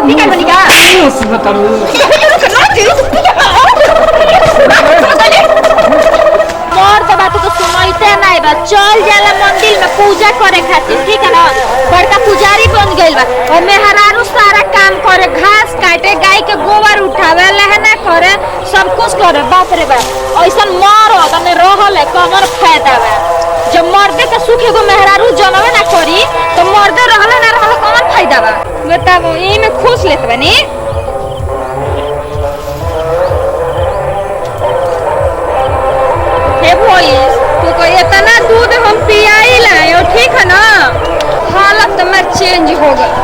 रोटी का बनी का बताओ मोर तो बात तो सुनैते नहीं बा। चल जाला मंदिर में पूजा करे खातिर, ठीक है ना। बड़का पुजारी बन गइल बा और मेहरारू सारा काम करे, घास काटे, गाय के गोबर उठावे, लहना करे, सब कुछ करे। बाप रे बाप, ऐसन मर तने रहल है कमर फायदा बा। जब मर्दे के सुख एगो मेहरारू जनवे ना करी तो मर्दे रहले ना रहले कमर फायदा बा। बताओ ई में खुश लेत बनी। हे भोइस तू को इतना दूध हम पियाई लाए, ठीक है ना। हालत में चेंज हो गई।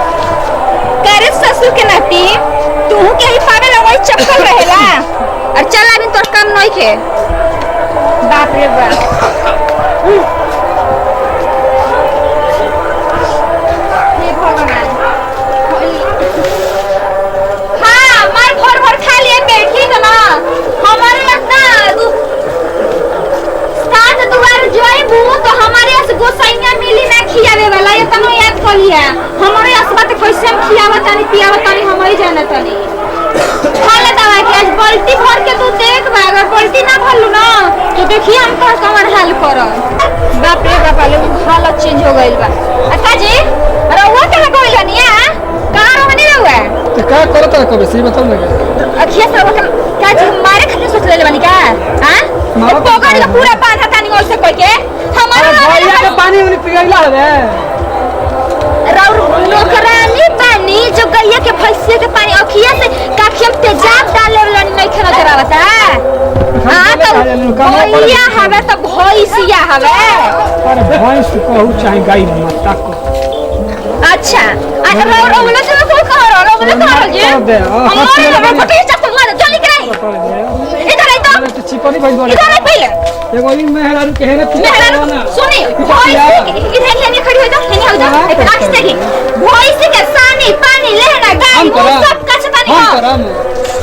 करे ससुर के नाती तू के ही पागल वही चक्कर रहेला और चल अभी तोर काम नहीं खे। बाप रे बाप, हे भगवान। हाँ मार भर भर खा लिए बैठी है ना। हमारे लगता साथ दुआर जोइबू तो हमारे यस गोसाइया मिली ना खियावे वाला, ये तनो याद कर लिया। हमारे यस बात कैसे हम खियावत नहीं पियावत नहीं हम ही जानत नहीं। खाले दवा के आज बाल्टी भर के तू देख बा, अगर बाल्टी ना भरलू ना तो देखिए हम का कमर हाल करब। बाप रे बाप, ले हालत चेंज हो गइल बा। अक्का जी रहुआ कहां गइल हनिया? कहां रहनी रहुआ? तो का करत है कबे सही बताओ ना। अखिया सब का जी मारे खातिर सोच ले बनी का? हां तो पोगड़ का पूरा बांधा तानी और से कोई के हमारा भैया के पानी उनी पियला है राउर नौकरानी पानी जो गैया के भैंसिया के पानी अखिया से काखियम तेजाब डाले वाला नहीं खेला जरावता। हां तो भैया हवे तो भैंसिया हवे। अरे भैंस कहू चाहे गाय माता को। अच्छा अरे राउर ओले से को कह रहा ओले कह जी हमारे फटे चप्पल मार जल्दी कराई। इधर आई तो चिपनी भाई बोले इधर आई पहले एगो ई मेहरारू के है ना सुनी भैंस इधर लेने खड़ी हो जा लेने हो जा आगे देखी भैंस के सानी पानी लेना गाय सब कछ पानी हम करम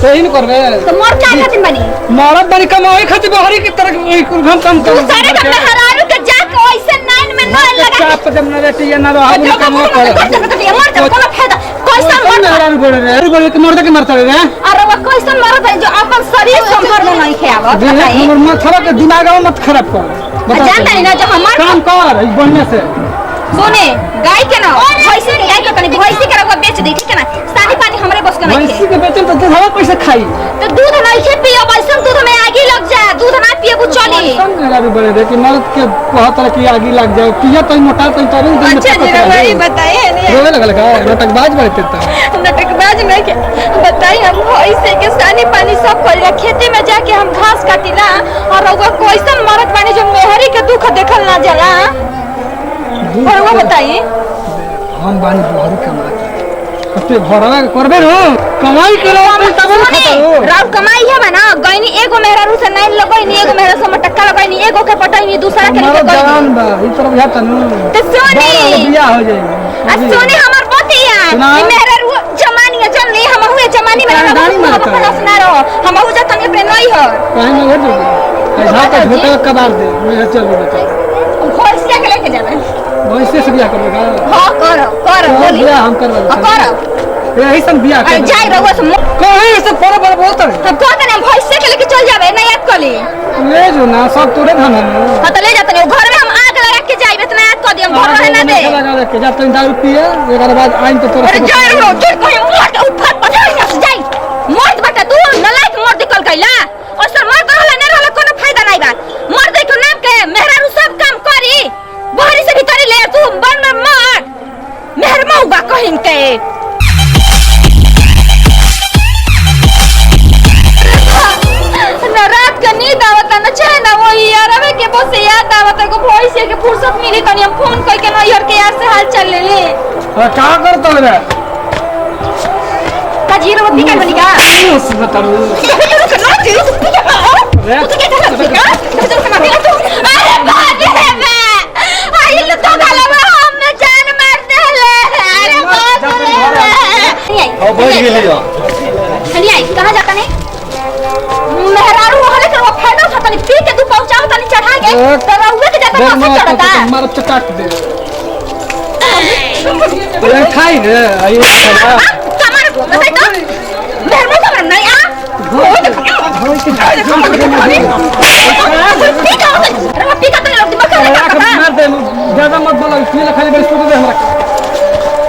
सही न करबे तो मोर क्या खातिर बनी मरद बनी कमाई खातिर बहरी की तरह हम काम कर सारे का मेहरारू के जाके ऐसे नाइन में न लगा चाप जब न रहती है ना हम काम कर मर जा कोनो फायदा कैसा मर मेहरारू बोले रे बोले कि मर्द के मरता रे अरे वो कैसा मरद है जो अपन शरीर संभर में नहीं खेआवत बताइए। हमर माथा के दिमाग मत खराब कर जानता नहीं ना जो हमार काम कर बढ़िया से सुने गाय के ना भैंसी के गाय के तनी भैंसी के रखवा बेच दे, ठीक है ना। सानी पानी हमरे बस के नहीं भैंसी के बेचन तो दूध कैसे खाई तो दूध नहीं खे पियो वैसन दूध में आगी लग जाए, दूध ना पिएबू चली। मेहरारू बोले रे कि मर्द के बहुत तरह की आगी लग जाए पिया तो मोटा तो तभी दिन अच्छा जी वही बताइए नहीं रोवे लगल का नाटकबाज बनते त नाटकबाज नहीं के बताइए। हम भैंसी के सानी पानी सब कर खेती में जाके हम घास काटिला और वो कैसन मरद पानी जो मेहरी के दुख देखल ना जाला। और वो बताइए हम बानी बहरी कमा कते भरवा करबे रो कमाई करो तब न खाता हो राव कमाई है ना। गइनी एगो मेहरारू से नहीं लगइनी, एगो मेहरा से मटक्का लगइनी, एगो के पटइनी, दूसरा के नहीं जवान बा ई तरफ या तनु तो सोनी बियाह हो जाई आ सोनी हमर बतिया ई मेहरारू जमानी है जन नहीं हम हुए जमानी में हम अपना सुना रहो हम हो जा तने पे नहीं हो कहीं ना हो जाई ऐसा का झोटा कबार दे मैं चल बता भोज से लेके जाना वैसे से बियाह करबेगा। हां करो बोली बियाह हम करबा करो यही सब बियाह कर जाई रहो से कहीं से बड़ा बड़ा बोलत है हम कहते ना भोज से लेके चल जावे ना याद कर ली ले जो ना सब तोरे धन है हां तो ले जाते नहीं घर में हम आग लगा के जाई इतना याद कर दियो घर रहे ना दे लगा के जा तो दारू पिए एकर बाद आइन तो तोरा अरे जाई रहो तू कहीं मर्द उठा पजाई ना जाई मर्द बटा तू नलायक मर्द निकल गइला और सर मर्द रहला नहीं रहला कोनो फायदा नहीं बा। मर्द के नाम के मेहरारू सब काम करी बहरी से भीतर ले तू बन में मार मेहरमऊ बा कहिन के ना रात के नींद आवता ना चाहे ना वो यारवे के बस याद आवता को भोइसे के फुर्सत मिली तनी हम फोन कई के नैहर के यार से हाल चाल ले ले का करत रे का जीरो बत्ती का बनी का उस बताओ तू क्या कर रहा है तू कमा के तू अरे भाग रे मैं आई तो गाला में हम में जान मार दे ले अरे भाग रे ओ बोल गेलियो नहीं आई कहां जाता नहीं मेहरारू वाले के वो फायदा उठाता नहीं पी के तू पहुंचाओ तनी चढ़ा के तो रहुए के जाता मत चढ़ता मार चटाक दे ये खाई रे आई बताई तो मेहर में खबर नहीं आ पीका तो लोग दिमाग खराब मार दे ज्यादा मत बोलो इसलिए खाली बड़ी सुन दे हमरा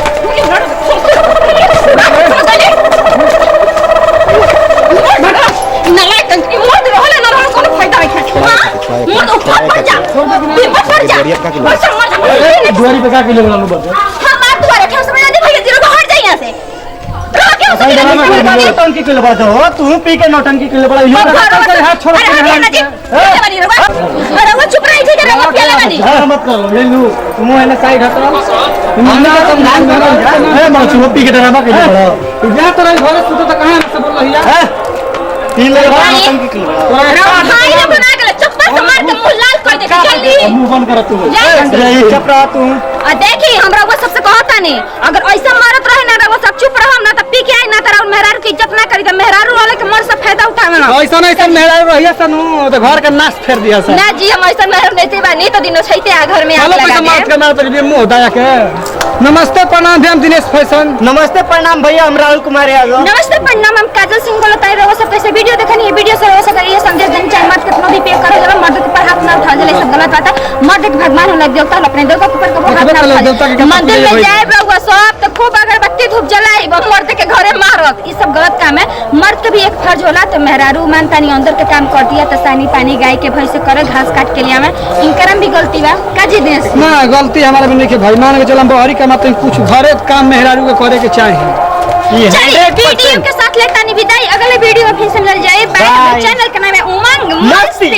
नलायक की मर्द रहले ना रहले कोनो फायदा नहीं हां मर्द ऊपर पड़ जा हिम्मत पड़ जा बस मर दुआरी पे का के ले बोला बस हां मार तुम्हारे ठोस में दे भैया जीरो हट जाए यहां से नौटंकी के लिए बड़ा हो तू पी के नौटंकी के लिए बड़ा यो हाथ छोड़ के अरे वो चुप रही थी रे वो पियाला बनी मत करो ले लू तुम है ना साइड हटो हमने तो ध्यान में है माचू पी के ड्रामा के लिए बड़ा जा तो घर सुतो तो कहां से बोल रही है तीन ले नौटंकी के लिए भाई ने बना के चप्पल से मार के मुंह लाल कर दे जल्दी मुंह बंद कर तू ये चुप रहा तू आ देखी हमरा वो सबसे कहता नहीं अगर ऐसा मारत रहे ना वो सब चुप रहो ना तो पी के आई ना तारा मेहरारू की इज्जत ना करी तो मेहरारू वाले के मन से फायदा उठावे ना ऐसा ऐसा मेहरारू रहिया सनु तो घर का नाश फेर दिया सर ना जी हम ऐसा मेहरारू नहीं बा नहीं तो दिनो छैते आ घर में आग चलो लगा पैसा मार दे के मार पर मुंह दया के नमस्ते प्रणाम भैया दिनेश फैशन नमस्ते प्रणाम भैया हम राहुल कुमार यादव। नमस्ते प्रणाम हम काजल सिंह बोलताई रहो सब कैसे वीडियो देखनी है वीडियो से हो सके ये संदेश देना चाहिए मत कितना भी पे करे जरा मर्द के ऊपर हाथ ना उठा ले सब गलत बात है मर्द एक भगवान होला देवता अपने देवता के ऊपर कबो हाथ ना उठा मंदिर में जाए रहुआ सब तो खूब अगरबत्ती धूप जलाई मर्द के घरे मारत ये सब गलत काम है मर्द के भी एक फर्ज होला तो मेहरारू मानता नहीं अंदर के काम कर दिया तो सानी पानी गाय के भैंस करे घास काट के लिए हमें इनकरम भी गलती बा काजी देश ना गलती हमारे में नहीं के भाई मान के चलम बहरी कमाते कुछ घरे काम मेहरारू के करे के चाहिए ये चलिए वीडियो के साथ लेता नहीं विदाई अगले वीडियो में फिर से मिल जाए बाय चैनल का नाम है उमंग मस्ती।